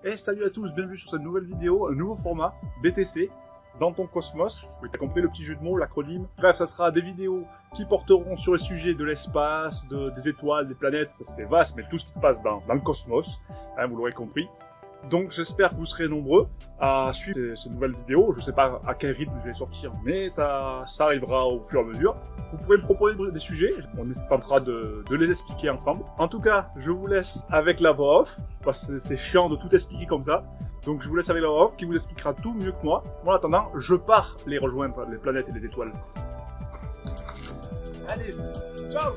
Et salut à tous, bienvenue sur cette nouvelle vidéo, un nouveau format, BTC, dans ton cosmos. Oui, t'as compris le petit jeu de mots, l'acronyme. Bref, ça sera des vidéos qui porteront sur les sujets de l'espace, des étoiles, des planètes, ça c'est vaste, mais tout ce qui se passe dans le cosmos, hein, vous l'aurez compris. Donc j'espère que vous serez nombreux à suivre ces nouvelles vidéos. Je ne sais pas à quel rythme je vais sortir, mais ça arrivera au fur et à mesure. Vous pourrez me proposer des sujets, on tentera de les expliquer ensemble. En tout cas, je vous laisse avec la voix off, parce que c'est chiant de tout expliquer comme ça. Donc je vous laisse avec la voix off qui vous expliquera tout mieux que moi. En attendant, je pars les rejoindre, les planètes et les étoiles. Allez, ciao!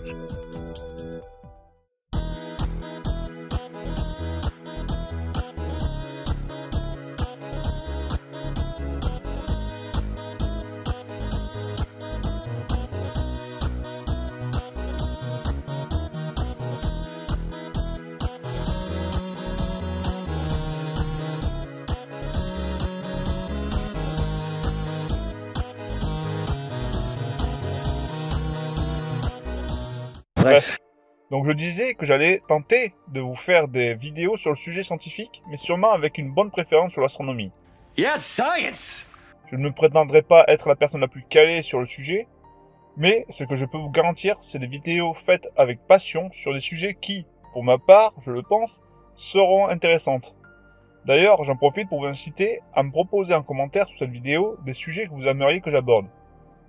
Bref. Donc je disais que j'allais tenter de vous faire des vidéos sur le sujet scientifique, mais sûrement avec une bonne préférence sur l'astronomie. Yes, science! Je ne me prétendrai pas être la personne la plus calée sur le sujet, mais ce que je peux vous garantir, c'est des vidéos faites avec passion sur des sujets qui, pour ma part, je le pense, seront intéressantes. D'ailleurs, j'en profite pour vous inciter à me proposer en commentaire sous cette vidéo des sujets que vous aimeriez que j'aborde.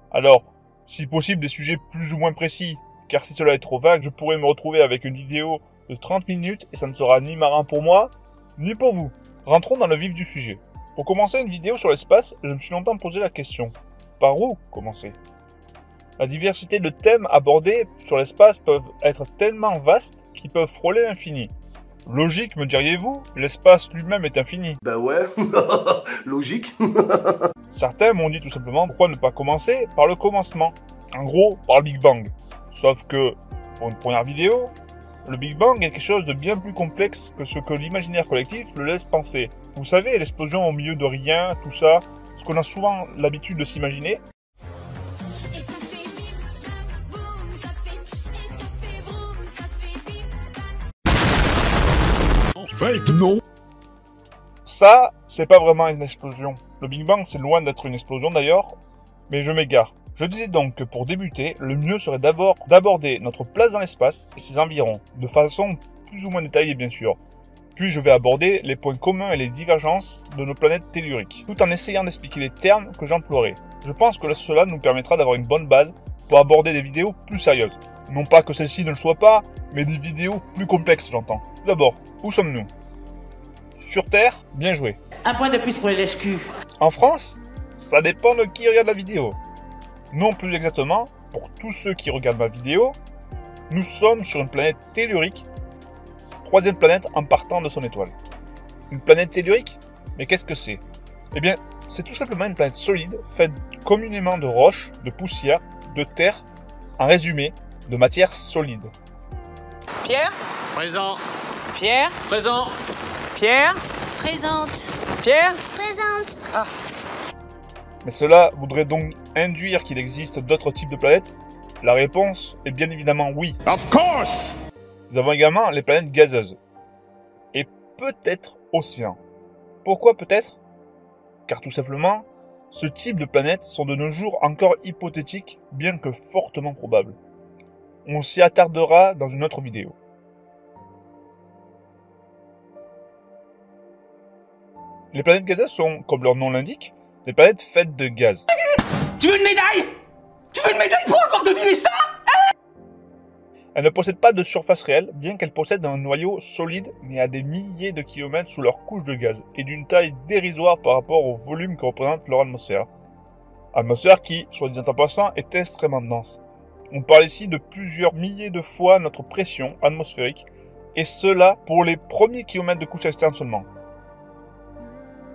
Alors, si possible des sujets plus ou moins précis, car si cela est trop vague, je pourrais me retrouver avec une vidéo de 30 minutes et ça ne sera ni marrant pour moi, ni pour vous. Rentrons dans le vif du sujet. Pour commencer une vidéo sur l'espace, je me suis longtemps posé la question. Par où commencer? La diversité de thèmes abordés sur l'espace peuvent être tellement vastes qu'ils peuvent frôler l'infini. Logique, me diriez-vous? L'espace lui-même est infini. Bah ouais, logique. Certains m'ont dit tout simplement pourquoi ne pas commencer par le commencement. En gros, par le Big Bang. Sauf que, pour une première vidéo, le Big Bang est quelque chose de bien plus complexe que ce que l'imaginaire collectif le laisse penser. Vous savez, l'explosion au milieu de rien, tout ça, ce qu'on a souvent l'habitude de s'imaginer. En fait, non. Ça, c'est pas vraiment une explosion. Le Big Bang, c'est loin d'être une explosion d'ailleurs, mais je m'égare. Je disais donc que pour débuter, le mieux serait d'abord d'aborder notre place dans l'espace et ses environs, de façon plus ou moins détaillée bien sûr. Puis je vais aborder les points communs et les divergences de nos planètes telluriques, tout en essayant d'expliquer les termes que j'emploierai. Je pense que cela nous permettra d'avoir une bonne base pour aborder des vidéos plus sérieuses. Non pas que celle-ci ne le soit pas, mais des vidéos plus complexes j'entends. Tout d'abord, où sommes-nous? Sur Terre? Bien joué. Un point de plus pour les lèche-culs. En France? Ça dépend de qui regarde la vidéo. Non plus exactement, pour tous ceux qui regardent ma vidéo, nous sommes sur une planète tellurique, troisième planète en partant de son étoile. Une planète tellurique? Mais qu'est-ce que c'est? Eh bien, c'est tout simplement une planète solide, faite communément de roches, de poussière, de terre, en résumé, de matière solide. Pierre? Présent. Pierre? Présent. Pierre? Présente. Pierre? Présente. Ah. Mais cela voudrait donc induire qu'il existe d'autres types de planètes? La réponse est bien évidemment oui. Of course! Nous avons également les planètes gazeuses. Et peut-être océans. Pourquoi peut-être? Car tout simplement, ce type de planètes sont de nos jours encore hypothétiques, bien que fortement probables. On s'y attardera dans une autre vidéo. Les planètes gazeuses sont, comme leur nom l'indique, des planètes faites de gaz. Tu veux une médaille? Tu veux une médaille pour avoir deviné ça? Elles ne possèdent pas de surface réelle, bien qu'elles possèdent un noyau solide, mais à des milliers de kilomètres sous leur couche de gaz, et d'une taille dérisoire par rapport au volume que représente leur atmosphère. Atmosphère qui, soit dit en passant, est extrêmement dense. On parle ici de plusieurs milliers de fois notre pression atmosphérique, et cela pour les premiers kilomètres de couche externe seulement.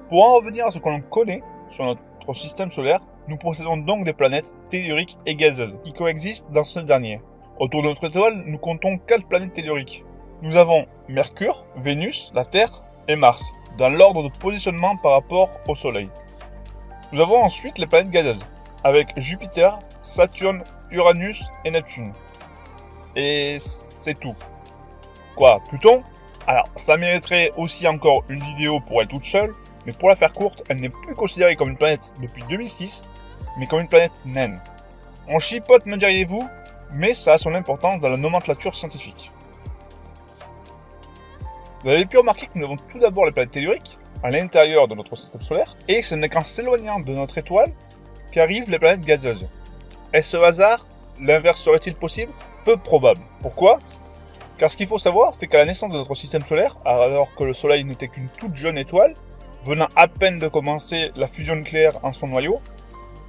Pour en revenir à ce que l'on connaît sur notre système solaire, nous possédons donc des planètes telluriques et gazeuses qui coexistent dans ce dernier. Autour de notre étoile, nous comptons 4 planètes telluriques. Nous avons Mercure, Vénus, la Terre et Mars, dans l'ordre de positionnement par rapport au Soleil. Nous avons ensuite les planètes gazeuses, avec Jupiter, Saturne, Uranus et Neptune. Et c'est tout. Quoi, Pluton? Alors, ça mériterait aussi encore une vidéo pour elle toute seule, mais pour la faire courte, elle n'est plus considérée comme une planète depuis 2006, mais comme une planète naine. On chipote, me diriez-vous, mais ça a son importance dans la nomenclature scientifique. Vous avez pu remarquer que nous avons tout d'abord les planètes telluriques, à l'intérieur de notre système solaire, et ce n'est qu'en s'éloignant de notre étoile qu'arrivent les planètes gazeuses. Est-ce hasard? L'inverse serait-il possible? Peu probable. Pourquoi? Car ce qu'il faut savoir, c'est qu'à la naissance de notre système solaire, alors que le Soleil n'était qu'une toute jeune étoile, venant à peine de commencer la fusion nucléaire en son noyau,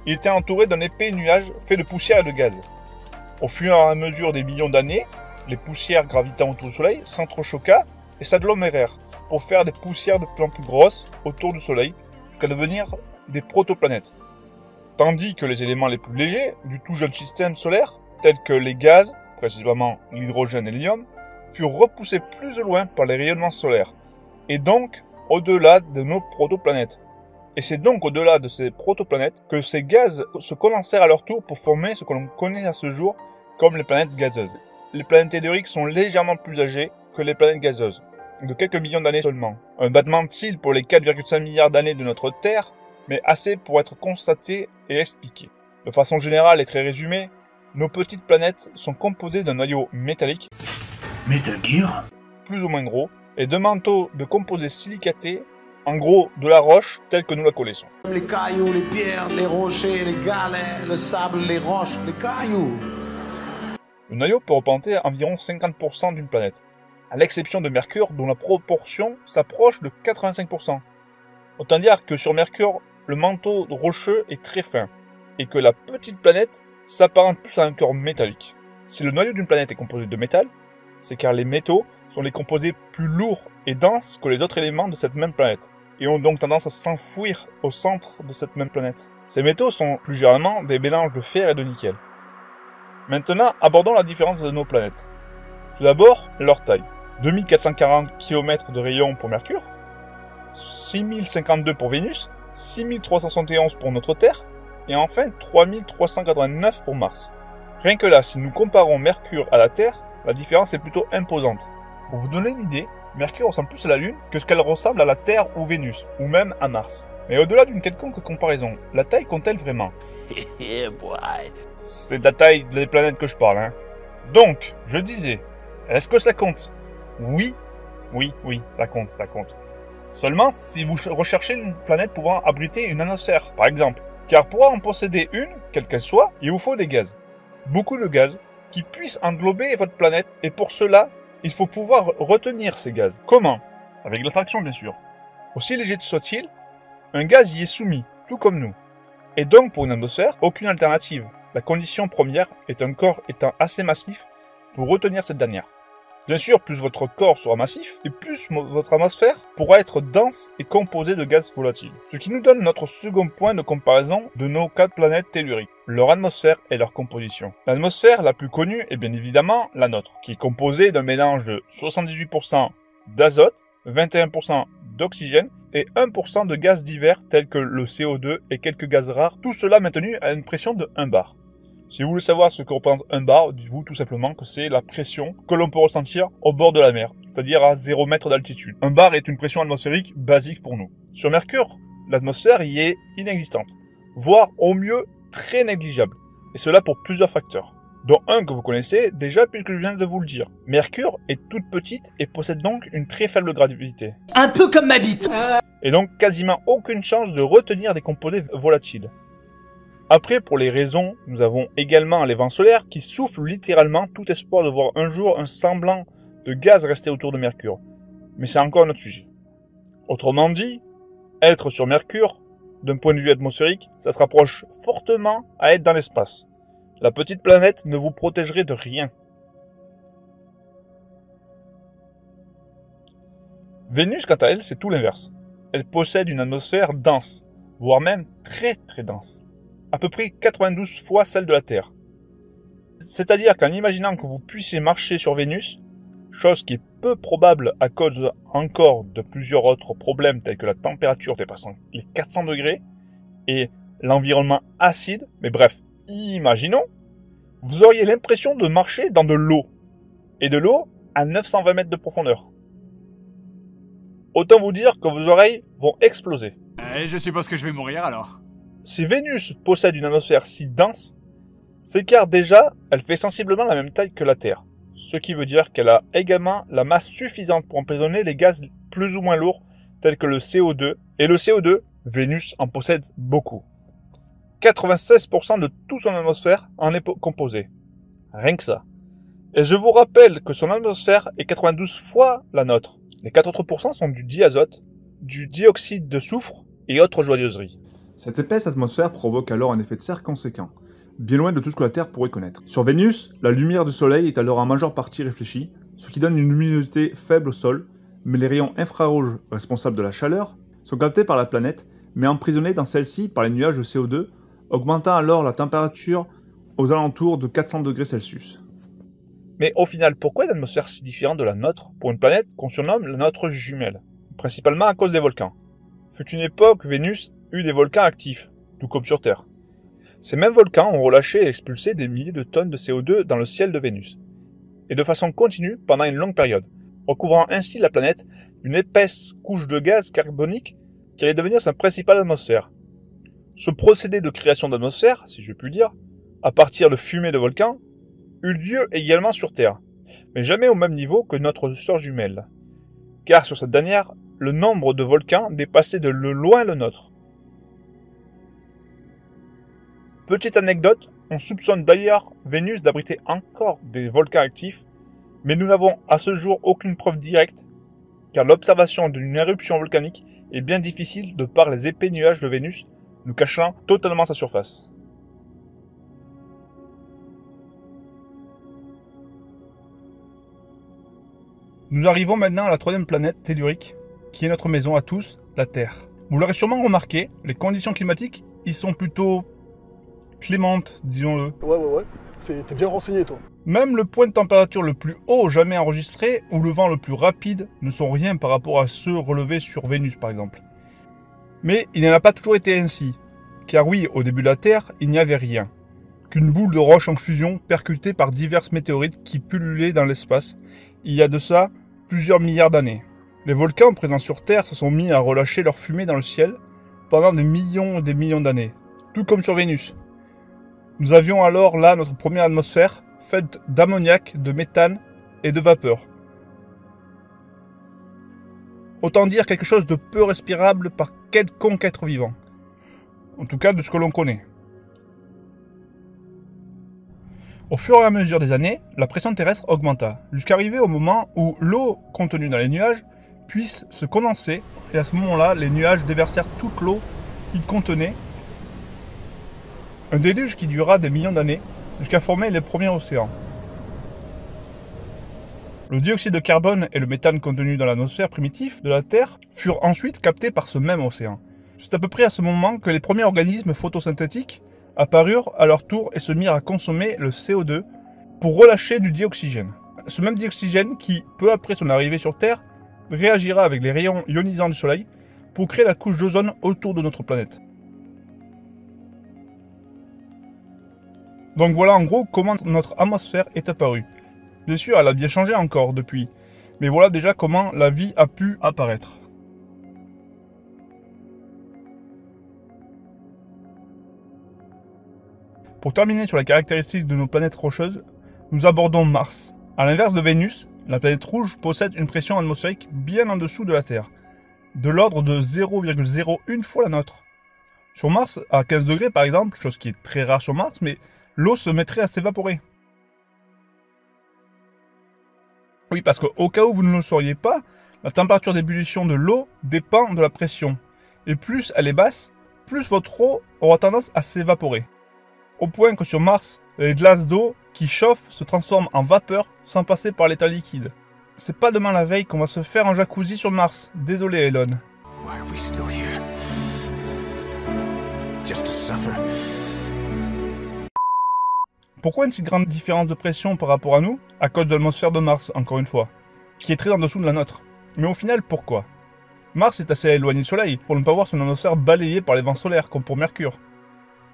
il était entouré d'un épais nuage fait de poussière et de gaz. Au fur et à mesure des millions d'années, les poussières gravitant autour du Soleil s'entrechoquaient et s'agglomérèrent pour faire des poussières de plus en plus grosses autour du Soleil jusqu'à devenir des protoplanètes. Tandis que les éléments les plus légers du tout jeune système solaire, tels que les gaz, précisément l'hydrogène et l'hélium, furent repoussés plus de loin par les rayonnements solaires, et donc au-delà de nos protoplanètes. Et c'est donc au-delà de ces protoplanètes que ces gaz se condensèrent à leur tour pour former ce que l'on connaît à ce jour comme les planètes gazeuses. Les planètes telluriques sont légèrement plus âgées que les planètes gazeuses, de quelques millions d'années seulement. Un battement de cils pour les 4,5 milliards d'années de notre Terre, mais assez pour être constaté et expliqué. De façon générale et très résumée, nos petites planètes sont composées d'un noyau métallique, Metal Gear. plus ou moins gros, et de manteaux de composés silicatés, en gros de la roche telle que nous la connaissons. Les cailloux, les pierres, les rochers, les galets, le sable, les roches, les cailloux. Le noyau peut représenter environ 50% d'une planète, à l'exception de Mercure dont la proportion s'approche de 85%. Autant dire que sur Mercure, le manteau rocheux est très fin, et que la petite planète s'apparente plus à un corps métallique. Si le noyau d'une planète est composé de métal, c'est car les métaux sont les composés plus lourds et denses que les autres éléments de cette même planète, et ont donc tendance à s'enfouir au centre de cette même planète. Ces métaux sont plus généralement des mélanges de fer et de nickel. Maintenant, abordons la différence de nos planètes. Tout d'abord, leur taille. 2440 km de rayon pour Mercure, 6052 pour Vénus, 6371 pour notre Terre, et enfin 3389 pour Mars. Rien que là, si nous comparons Mercure à la Terre, la différence est plutôt imposante. Pour vous donner une idée, Mercure ressemble plus à la Lune que ce qu'elle ressemble à la Terre ou Vénus, ou même à Mars. Mais au-delà d'une quelconque comparaison, la taille compte-t-elle vraiment? C'est de la taille des planètes que je parle, hein. Donc, je disais, est-ce que ça compte? Oui, ça compte. Seulement si vous recherchez une planète pouvant abriter une atmosphère, par exemple. Car pour en posséder une, quelle qu'elle soit, il vous faut des gaz. Beaucoup de gaz qui puissent englober votre planète, et pour cela, il faut pouvoir retenir ces gaz. Comment? Avec l'attraction, bien sûr. Aussi léger soit-il, un gaz y est soumis, tout comme nous. Et donc, pour une atmosphère, aucune alternative. La condition première est un corps étant assez massif pour retenir cette dernière. Bien sûr, plus votre corps sera massif, et plus votre atmosphère pourra être dense et composée de gaz volatiles. Ce qui nous donne notre second point de comparaison de nos 4 planètes telluriques, leur atmosphère et leur composition. L'atmosphère la plus connue est bien évidemment la nôtre, qui est composée d'un mélange de 78% d'azote, 21% d'oxygène et 1% de gaz divers tels que le CO2 et quelques gaz rares, tout cela maintenu à une pression de 1 bar. Si vous voulez savoir ce que représente 1 bar, dites-vous tout simplement que c'est la pression que l'on peut ressentir au bord de la mer, c'est-à-dire à 0 mètre d'altitude. 1 bar est une pression atmosphérique basique pour nous. Sur Mercure, l'atmosphère y est inexistante, voire au mieux très négligeable, et cela pour plusieurs facteurs, dont un que vous connaissez déjà puisque je viens de vous le dire. Mercure est toute petite et possède donc une très faible gravité. Un peu comme ma bite. Et donc quasiment aucune chance de retenir des composés volatiles. Après, pour les raisons, nous avons également les vents solaires qui soufflent littéralement tout espoir de voir un jour un semblant de gaz rester autour de Mercure. Mais c'est encore un autre sujet. Autrement dit, être sur Mercure, d'un point de vue atmosphérique, ça se rapproche fortement à être dans l'espace. La petite planète ne vous protégerait de rien. Vénus, quant à elle, c'est tout l'inverse. Elle possède une atmosphère dense, voire même très très dense. À peu près 92 fois celle de la Terre. C'est-à-dire qu'en imaginant que vous puissiez marcher sur Vénus, chose qui est peu probable à cause encore de plusieurs autres problèmes tels que la température dépassant les 400 degrés et l'environnement acide, mais bref, imaginons, vous auriez l'impression de marcher dans de l'eau, et de l'eau à 920 mètres de profondeur. Autant vous dire que vos oreilles vont exploser. Je suppose que je vais mourir alors. Si Vénus possède une atmosphère si dense, c'est car déjà, elle fait sensiblement la même taille que la Terre. Ce qui veut dire qu'elle a également la masse suffisante pour emprisonner les gaz plus ou moins lourds tels que le CO2. Et le CO2, Vénus en possède beaucoup. 96% de toute son atmosphère en est composée. Rien que ça. Et je vous rappelle que son atmosphère est 92 fois la nôtre. Les 4 autres pourcents sont du diazote, du dioxyde de soufre et autres joyeuseries. Cette épaisse atmosphère provoque alors un effet de serre conséquent, bien loin de tout ce que la Terre pourrait connaître. Sur Vénus, la lumière du Soleil est alors en majeure partie réfléchie, ce qui donne une luminosité faible au sol, mais les rayons infrarouges responsables de la chaleur sont captés par la planète, mais emprisonnés dans celle-ci par les nuages de CO2, augmentant alors la température aux alentours de 400 degrés Celsius. Mais au final, pourquoi une atmosphère si différente de la nôtre pour une planète qu'on surnomme la nôtre jumelle? Principalement à cause des volcans. Fut une époque, Vénus eut des volcans actifs, tout comme sur Terre. Ces mêmes volcans ont relâché et expulsé des milliers de tonnes de CO2 dans le ciel de Vénus, et de façon continue pendant une longue période, recouvrant ainsi la planète d'une épaisse couche de gaz carbonique qui allait devenir sa principale atmosphère. Ce procédé de création d'atmosphère, si je puis dire, à partir de fumée de volcans, eut lieu également sur Terre, mais jamais au même niveau que notre sœur jumelle, car sur cette dernière, le nombre de volcans dépassait de loin le nôtre. Petite anecdote, on soupçonne d'ailleurs Vénus d'abriter encore des volcans actifs, mais nous n'avons à ce jour aucune preuve directe, car l'observation d'une éruption volcanique est bien difficile de par les épais nuages de Vénus nous cachant totalement sa surface. Nous arrivons maintenant à la troisième planète tellurique, qui est notre maison à tous, la Terre. Vous l'aurez sûrement remarqué, les conditions climatiques y sont plutôt clémentes, disons-le. Ouais. T'es bien renseigné, toi. Même le point de température le plus haut jamais enregistré ou le vent le plus rapide ne sont rien par rapport à ceux relevés sur Vénus, par exemple. Mais il n'en a pas toujours été ainsi. Car oui, au début de la Terre, il n'y avait rien. Qu'une boule de roche en fusion percutée par diverses météorites qui pullulaient dans l'espace, il y a de ça plusieurs milliards d'années. Les volcans présents sur Terre se sont mis à relâcher leur fumée dans le ciel pendant des millions et des millions d'années, tout comme sur Vénus. Nous avions alors là notre première atmosphère, faite d'ammoniac, de méthane et de vapeur. Autant dire quelque chose de peu respirable par quelconque être vivant. En tout cas de ce que l'on connaît. Au fur et à mesure des années, la pression terrestre augmenta, jusqu'à arriver au moment où l'eau contenue dans les nuages puisse se condenser, et à ce moment-là, les nuages déversèrent toute l'eau qu'ils contenaient. Un déluge qui dura des millions d'années, jusqu'à former les premiers océans. Le dioxyde de carbone et le méthane contenus dans l'atmosphère primitive de la Terre furent ensuite captés par ce même océan. C'est à peu près à ce moment que les premiers organismes photosynthétiques apparurent à leur tour et se mirent à consommer le CO2 pour relâcher du dioxygène. Ce même dioxygène qui, peu après son arrivée sur Terre, réagira avec les rayons ionisants du Soleil pour créer la couche d'ozone autour de notre planète. Donc voilà en gros comment notre atmosphère est apparue. Bien sûr, elle a bien changé encore depuis, mais voilà déjà comment la vie a pu apparaître. Pour terminer sur les caractéristiques de nos planètes rocheuses, nous abordons Mars. A l'inverse de Vénus, la planète rouge possède une pression atmosphérique bien en dessous de la Terre, de l'ordre de 0,01 fois la nôtre. Sur Mars, à 15 degrés par exemple, chose qui est très rare sur Mars, mais l'eau se mettrait à s'évaporer. Oui, parce qu'au cas où vous ne le sauriez pas, la température d'ébullition de l'eau dépend de la pression. Et plus elle est basse, plus votre eau aura tendance à s'évaporer. Au point que sur Mars, les glaces d'eau qui chauffent se transforment en vapeur sans passer par l'état liquide. C'est pas demain la veille qu'on va se faire un jacuzzi sur Mars. Désolé Elon. Why are we still here? Just to suffer. Pourquoi une si grande différence de pression par rapport à nous? À cause de l'atmosphère de Mars, encore une fois, qui est très en dessous de la nôtre. Mais au final, pourquoi? Mars est assez éloigné du Soleil pour ne pas voir son atmosphère balayée par les vents solaires, comme pour Mercure.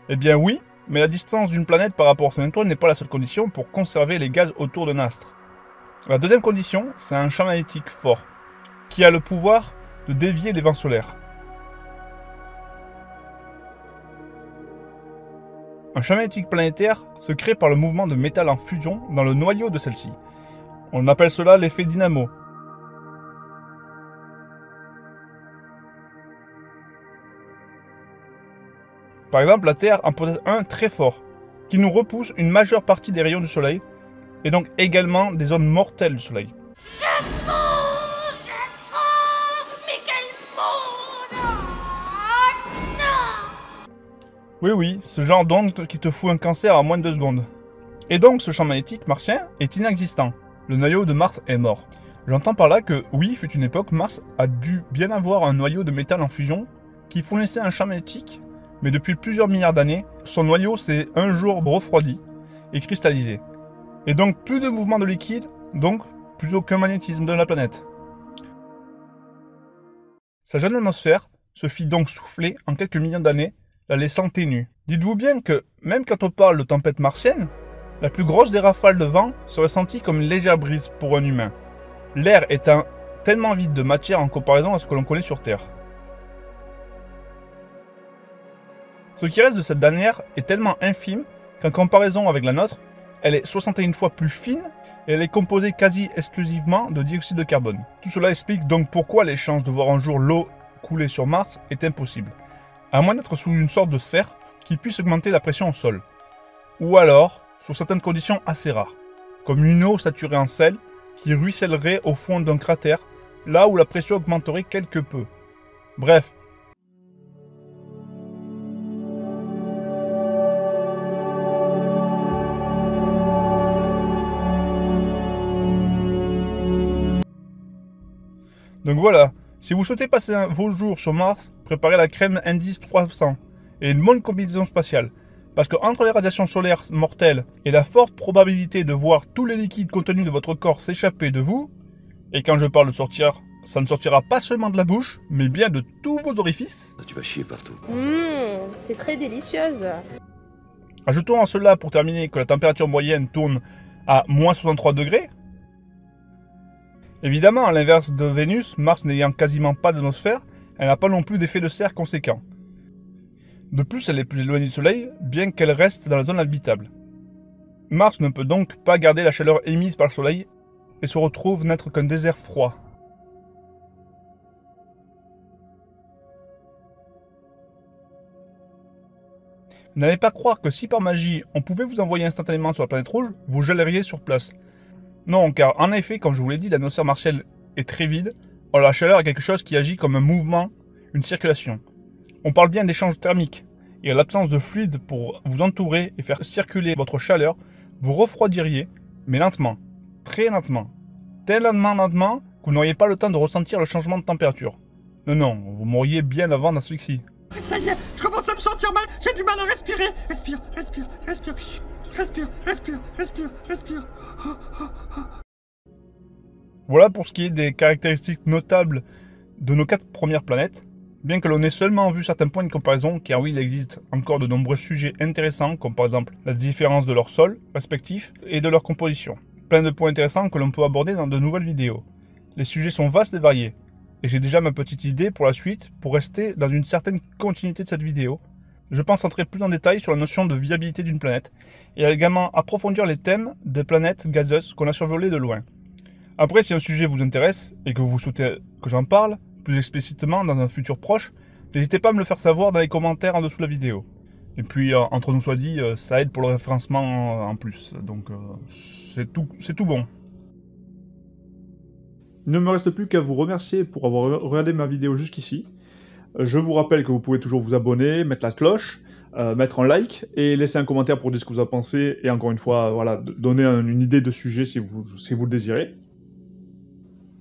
Eh bien oui, mais la distance d'une planète par rapport à son étoile n'est pas la seule condition pour conserver les gaz autour d'un astre. La deuxième condition, c'est un champ magnétique fort, qui a le pouvoir de dévier les vents solaires. Un champ magnétique planétaire se crée par le mouvement de métal en fusion dans le noyau de celle-ci. On appelle cela l'effet dynamo. Par exemple, la Terre en possède un très fort, qui nous repousse une majeure partie des rayons du Soleil, et donc également des zones mortelles du Soleil. Mais quel monde! Oh non! Oui, ce genre d'onde qui te fout un cancer en moins de 2 secondes. Et donc ce champ magnétique martien est inexistant. Le noyau de Mars est mort. J'entends par là que, oui, fut une époque, Mars a dû bien avoir un noyau de métal en fusion qui fournissait un champ magnétique, mais depuis plusieurs milliards d'années, son noyau s'est un jour refroidi et cristallisé. Et donc plus de mouvement de liquide, donc plus aucun magnétisme de la planète. Sa jeune atmosphère se fit donc souffler en quelques millions d'années, la laissant ténue. Dites-vous bien que, même quand on parle de tempête martienne, la plus grosse des rafales de vent serait sentie comme une légère brise pour un humain, l'air étant tellement vide de matière en comparaison à ce que l'on connaît sur Terre. Ce qui reste de cette dernière est tellement infime qu'en comparaison avec la nôtre, elle est 61 fois plus fine et elle est composée quasi exclusivement de dioxyde de carbone. Tout cela explique donc pourquoi les chances de voir un jour l'eau couler sur Mars est impossible, à moins d'être sous une sorte de serre qui puisse augmenter la pression au sol. Ou alors, sous certaines conditions assez rares, comme une eau saturée en sel qui ruissellerait au fond d'un cratère, là où la pression augmenterait quelque peu. Bref. Donc voilà, si vous souhaitez passer vos jours sur Mars, préparez la crème Indice 300 et une bonne combinaison spatiale. Parce que entre les radiations solaires mortelles et la forte probabilité de voir tous les liquides contenus de votre corps s'échapper de vous, et quand je parle de sortir, ça ne sortira pas seulement de la bouche, mais bien de tous vos orifices. Tu vas chier partout. C'est très délicieuse. Ajoutons à cela pour terminer que la température moyenne tourne à moins 63 degrés. Évidemment, à l'inverse de Vénus, Mars n'ayant quasiment pas d'atmosphère, elle n'a pas non plus d'effet de serre conséquent. De plus, elle est plus éloignée du Soleil, bien qu'elle reste dans la zone habitable. Mars ne peut donc pas garder la chaleur émise par le Soleil et se retrouve n'être qu'un désert froid. N'allez pas croire que si par magie on pouvait vous envoyer instantanément sur la planète rouge, vous gèleriez sur place. Non, car en effet, comme je vous l'ai dit, l'atmosphère martienne est très vide, or la chaleur est quelque chose qui agit comme un mouvement, une circulation. On parle bien d'échange thermique, et à l'absence de fluide pour vous entourer et faire circuler votre chaleur, vous refroidiriez, mais lentement, très lentement, tellement que vous n'auriez pas le temps de ressentir le changement de température. Non, vous mourriez bien avant d'asphyxie. Ça y est, je commence à me sentir mal, j'ai du mal à respirer. Respire. Voilà pour ce qui est des caractéristiques notables de nos 4 premières planètes. Bien que l'on ait seulement vu certains points de comparaison, car oui, il existe encore de nombreux sujets intéressants, comme par exemple la différence de leur sol respectif et de leur composition. Plein de points intéressants que l'on peut aborder dans de nouvelles vidéos. Les sujets sont vastes et variés, et j'ai déjà ma petite idée pour la suite, pour rester dans une certaine continuité de cette vidéo. Je pense entrer plus en détail sur la notion de viabilité d'une planète, et également approfondir les thèmes des planètes gazeuses qu'on a survolées de loin. Après, si un sujet vous intéresse, et que vous souhaitez que j'en parle, plus explicitement dans un futur proche, n'hésitez pas à me le faire savoir dans les commentaires en dessous de la vidéo. Et puis, entre nous soit dit, ça aide pour le référencement en plus, donc c'est tout bon. Il ne me reste plus qu'à vous remercier pour avoir regardé ma vidéo jusqu'ici. Je vous rappelle que vous pouvez toujours vous abonner, mettre la cloche, mettre un like et laisser un commentaire pour dire ce que vous en pensez. Et encore une fois, voilà, donner une idée de sujet si vous le désirez.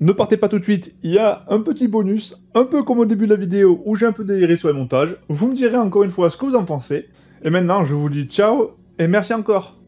Ne partez pas tout de suite, il y a un petit bonus, un peu comme au début de la vidéo où j'ai un peu déliré sur les montages. Vous me direz encore une fois ce que vous en pensez. Et maintenant, je vous dis ciao et merci encore.